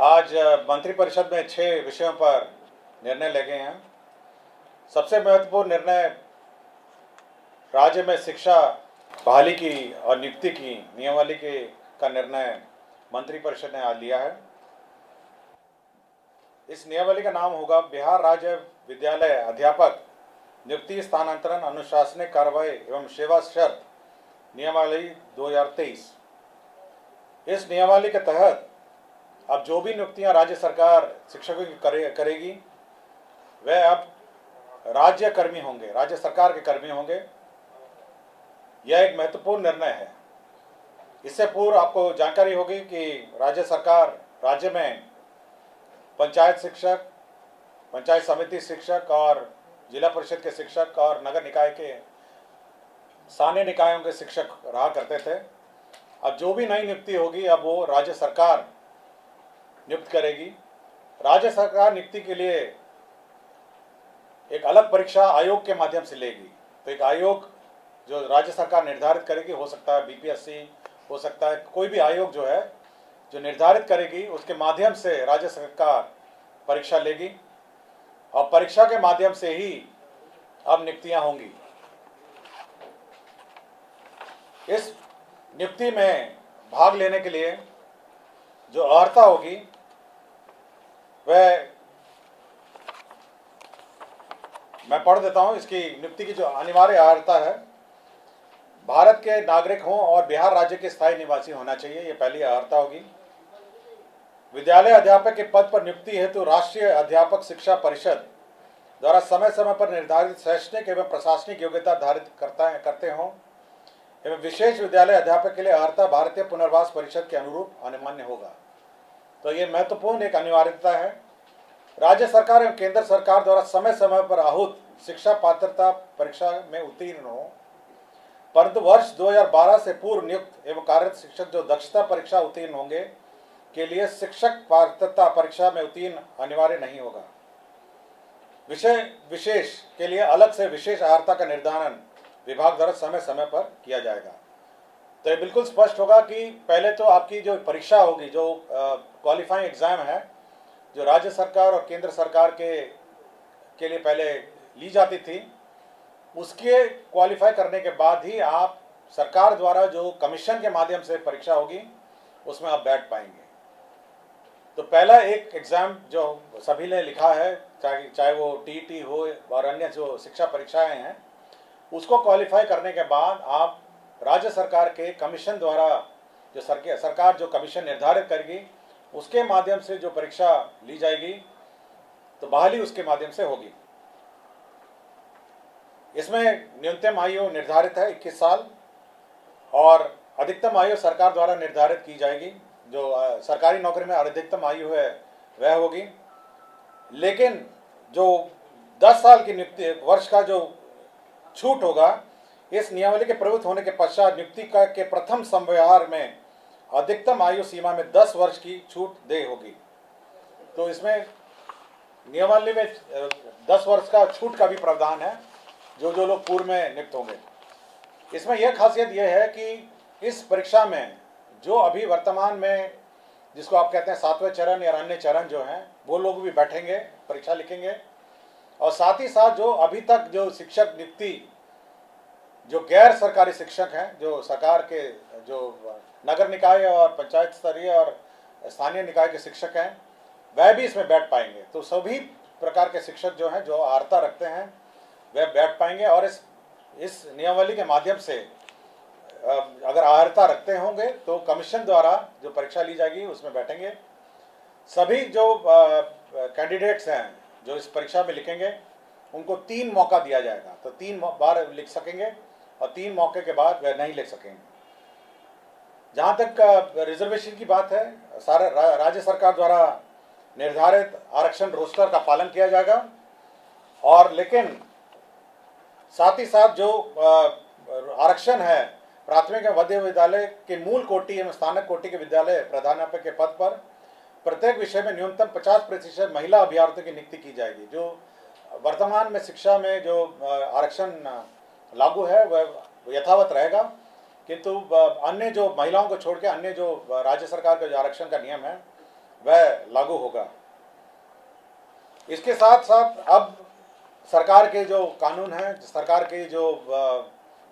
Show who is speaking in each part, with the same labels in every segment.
Speaker 1: आज मंत्रिपरिषद में 6 विषयों पर निर्णय ले गए हैं। सबसे महत्वपूर्ण निर्णय राज्य में शिक्षा बहाली की और नियुक्ति की नियमावली का निर्णय मंत्रिपरिषद ने आज लिया है। इस नियमावली का नाम होगा बिहार राज्य विद्यालय अध्यापक नियुक्ति स्थानांतरण अनुशासनिक कार्रवाई एवं सेवा शर्त नियमावली 2023। इस नियमावली के तहत अब जो भी नियुक्तियां राज्य सरकार शिक्षकों की करेगी वह अब राज्य कर्मी होंगे, राज्य सरकार के कर्मी होंगे। यह एक महत्वपूर्ण निर्णय है। इससे पूर्व आपको जानकारी होगी कि राज्य सरकार राज्य में पंचायत शिक्षक, पंचायत समिति शिक्षक और जिला परिषद के शिक्षक और नगर निकाय के स्थानीय निकायों के शिक्षक रहा करते थे। अब जो भी नई नियुक्ति होगी अब वो राज्य सरकार नियुक्त करेगी। राज्य सरकार नियुक्ति के लिए एक अलग परीक्षा आयोग के माध्यम से लेगी। तो एक आयोग जो राज्य सरकार निर्धारित करेगी, हो सकता है बीपीएससी, हो सकता है कोई भी आयोग जो है जो निर्धारित करेगी, उसके माध्यम से राज्य सरकार परीक्षा लेगी और परीक्षा के माध्यम से ही अब नियुक्तियां होंगी। इस नियुक्ति में भाग लेने के लिए जो अर्हता होगी वह मैं पढ़ देता हूं। इसकी नियुक्ति की जो अनिवार्य अर्हता है, भारत के नागरिक हों और बिहार राज्य के स्थायी निवासी होना चाहिए, ये पहली अर्हता होगी। विद्यालय अध्यापक के पद पर नियुक्ति हेतु राष्ट्रीय अध्यापक शिक्षा परिषद द्वारा समय समय पर निर्धारित शैक्षणिक एवं प्रशासनिक योग्यता धारित करते हों एवं विशेष विद्यालय अध्यापक के लिए अर्हता भारतीय पुनर्वास परिषद के अनुरूप अनिवार्य होगा। तो ये महत्वपूर्ण एक अनिवार्यता है। राज्य सरकार एवं केंद्र सरकार द्वारा समय समय पर आहूत शिक्षा पात्रता परीक्षा में उत्तीर्ण हो, परंतु वर्ष 2012 से पूर्व नियुक्त एवं कार्यरत शिक्षक जो दक्षता परीक्षा उत्तीर्ण होंगे के लिए शिक्षक पात्रता परीक्षा में उत्तीर्ण अनिवार्य नहीं होगा। विषय विशेष के लिए अलग से विशेष अर्हता का निर्धारण विभाग द्वारा समय समय पर किया जाएगा। तो ये बिल्कुल स्पष्ट होगा कि पहले तो आपकी जो परीक्षा होगी, जो क्वालिफाइंग एग्जाम है, जो राज्य सरकार और केंद्र सरकार के लिए पहले ली जाती थी, उसके क्वालिफाई करने के बाद ही आप सरकार द्वारा जो कमीशन के माध्यम से परीक्षा होगी उसमें आप बैठ पाएंगे। तो पहला एक एग्ज़ाम जो सभी ने लिखा है, चाहे वो टीईटी हो और अन्य जो शिक्षा परीक्षाएं हैं, उसको क्वालिफाई करने के बाद आप राज्य सरकार के कमीशन द्वारा जो सरकार जो कमीशन निर्धारित करेगी उसके माध्यम से जो परीक्षा ली जाएगी तो बहाली उसके माध्यम से होगी। इसमें न्यूनतम आयु निर्धारित है 21 साल और अधिकतम आयु सरकार द्वारा निर्धारित की जाएगी। जो सरकारी नौकरी में अधिकतम आयु है वह होगी, लेकिन जो 10 साल की नियुक्ति वर्ष का जो छूट होगा, इस नियमावली के प्रवृत्त होने के पश्चात नियुक्ति के प्रथम संव्यवहार में अधिकतम आयु सीमा में 10 वर्ष की छूट दे होगी। तो इसमें नियमावली में 10 वर्ष का छूट का भी प्रावधान है जो लोग पूर्व में नियुक्त होंगे। इसमें यह खासियत यह है कि इस परीक्षा में जो अभी वर्तमान में जिसको आप कहते हैं 7वें चरण या अन्य चरण जो हैं, वो लोग भी बैठेंगे, परीक्षा लिखेंगे। और साथ ही साथ जो अभी तक जो शिक्षक नियुक्ति जो गैर सरकारी शिक्षक हैं, जो सरकार के जो नगर निकाय और पंचायत स्तरीय और स्थानीय निकाय के शिक्षक हैं, वह भी इसमें बैठ पाएंगे। तो सभी प्रकार के शिक्षक जो हैं, जो अर्हता रखते हैं, वह बैठ पाएंगे और इस नियमावली के माध्यम से अगर अर्हता रखते होंगे तो कमीशन द्वारा जो परीक्षा ली जाएगी उसमें बैठेंगे। सभी जो कैंडिडेट्स हैं जो इस परीक्षा में लिखेंगे उनको 3 मौका दिया जाएगा। तो 3 बार लिख सकेंगे और 3 मौके के बाद वह नहीं लिख सकेंगे। जहाँ तक रिजर्वेशन की बात है, सारा राज्य सरकार द्वारा निर्धारित आरक्षण रोस्टर का पालन किया जाएगा और लेकिन साथ ही साथ जो आरक्षण है प्राथमिक एवं मध्य विद्यालय के मूल कोटि एवं स्थानक कोटि के विद्यालय प्रधानाध्यापक के पद पर प्रत्येक विषय में न्यूनतम 50% महिला अभ्यर्थियों की नियुक्ति की जाएगी। जो वर्तमान में शिक्षा में जो आरक्षण लागू है वह यथावत रहेगा, किंतु अन्य जो महिलाओं को छोड़ के अन्य जो राज्य सरकार का जो आरक्षण का नियम है वह लागू होगा। इसके साथ साथ अब सरकार के जो कानून हैं, सरकार के जो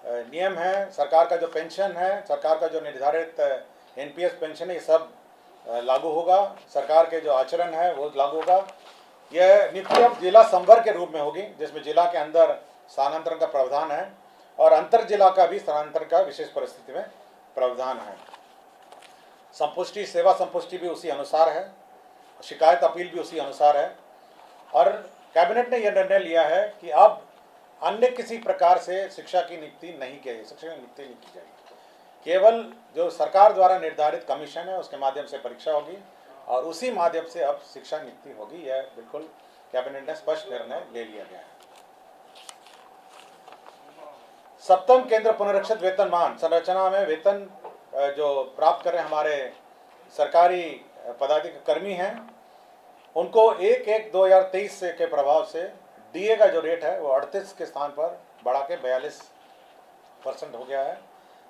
Speaker 1: नियम हैं, सरकार का जो पेंशन है, सरकार का जो निर्धारित एनपीएस पेंशन है, ये सब लागू होगा। सरकार के जो आचरण है वो लागू होगा। यह नीति अब जिला संवर्ग के रूप में होगी, जिसमें जिला के अंदर स्थानांतरण का प्रावधान है और अंतर जिला का भी स्थानांतरण का विशेष परिस्थिति में प्रावधान है। संपुष्टि, सेवा संपुष्टि भी उसी अनुसार है, शिकायत अपील भी उसी अनुसार है। और कैबिनेट ने यह निर्णय लिया है कि अब अन्य किसी प्रकार से शिक्षा की नियुक्ति नहीं की जाएगी, शिक्षक की नियुक्ति नहीं की जाएगी। केवल जो सरकार द्वारा निर्धारित कमीशन है उसके माध्यम से परीक्षा होगी और उसी माध्यम से अब शिक्षा नियुक्ति होगी। यह बिल्कुल कैबिनेट ने स्पष्ट निर्णय ले लिया गया है। सप्तम केंद्र पुनरीक्षित वेतनमान संरचना में वेतन जो प्राप्त कर रहे हमारे सरकारी पदाधिकारी कर्मी हैं, उनको 1/1/2023 के प्रभाव से डीए का जो रेट है वो 38 के स्थान पर बढ़ा के 42% हो गया है।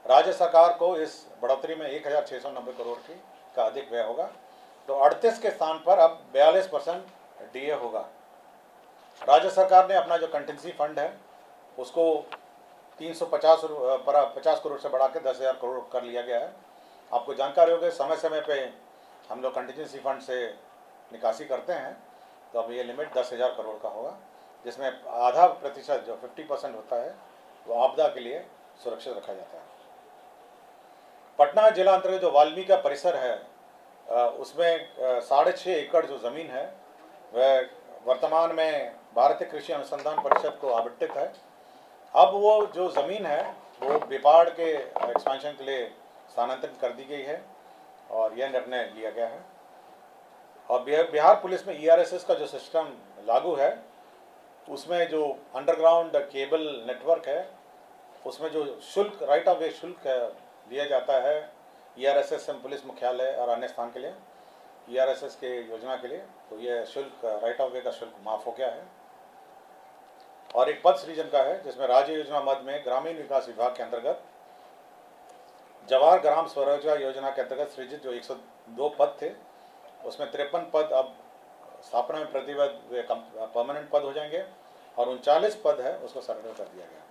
Speaker 1: राज्य सरकार को इस बढ़ोतरी में 1690 करोड़ का अधिक व्यय होगा, तो 38 के स्थान पर अब 42% डीए होगा। राज्य सरकार ने अपना जो कंटिजेंसी फंड है उसको 50 करोड़ से बढ़ा के 10,000 करोड़ कर लिया गया है। आपको जानकारी होगी, समय समय पे हम लोग कंटिजेंसी फंड से निकासी करते हैं, तो अब ये लिमिट 10,000 करोड़ का होगा, जिसमें आधा प्रतिशत जो 50% होता है वो आपदा के लिए सुरक्षित रखा जाता है। पटना जिला अंतर्गत जो वाल्मीकि का परिसर है उसमें 6.5 एकड़ जो ज़मीन है वह वर्तमान में भारतीय कृषि अनुसंधान परिषद को आवंटित है। अब वो जो ज़मीन है वो बिपाड़ के एक्सपेंशन के लिए स्थानांतरित कर दी गई है और यह निर्णय लिया गया है। और बिहार पुलिस में ईआरएसएस का जो सिस्टम लागू है उसमें जो अंडरग्राउंड केबल नेटवर्क है उसमें जो शुल्क, राइट ऑफ वे शुल्क दिया जाता है ईआरएसएस पुलिस मुख्यालय और अन्य स्थान के लिए, ईआरएसएस के योजना के लिए, तो यह शुल्क, राइट ऑफ वे का शुल्क माफ़ हो गया है। और एक पद सृजन का है जिसमें राज्य योजना मद में ग्रामीण विकास विभाग के अंतर्गत जवाहर ग्राम स्वरोजगार योजना के अंतर्गत सृजित जो 102 पद थे उसमें 53 पद अब स्थापना में प्रतिबद्ध परमानेंट पद हो जाएंगे और 39 पद है उसको सरेंडर कर दिया गया।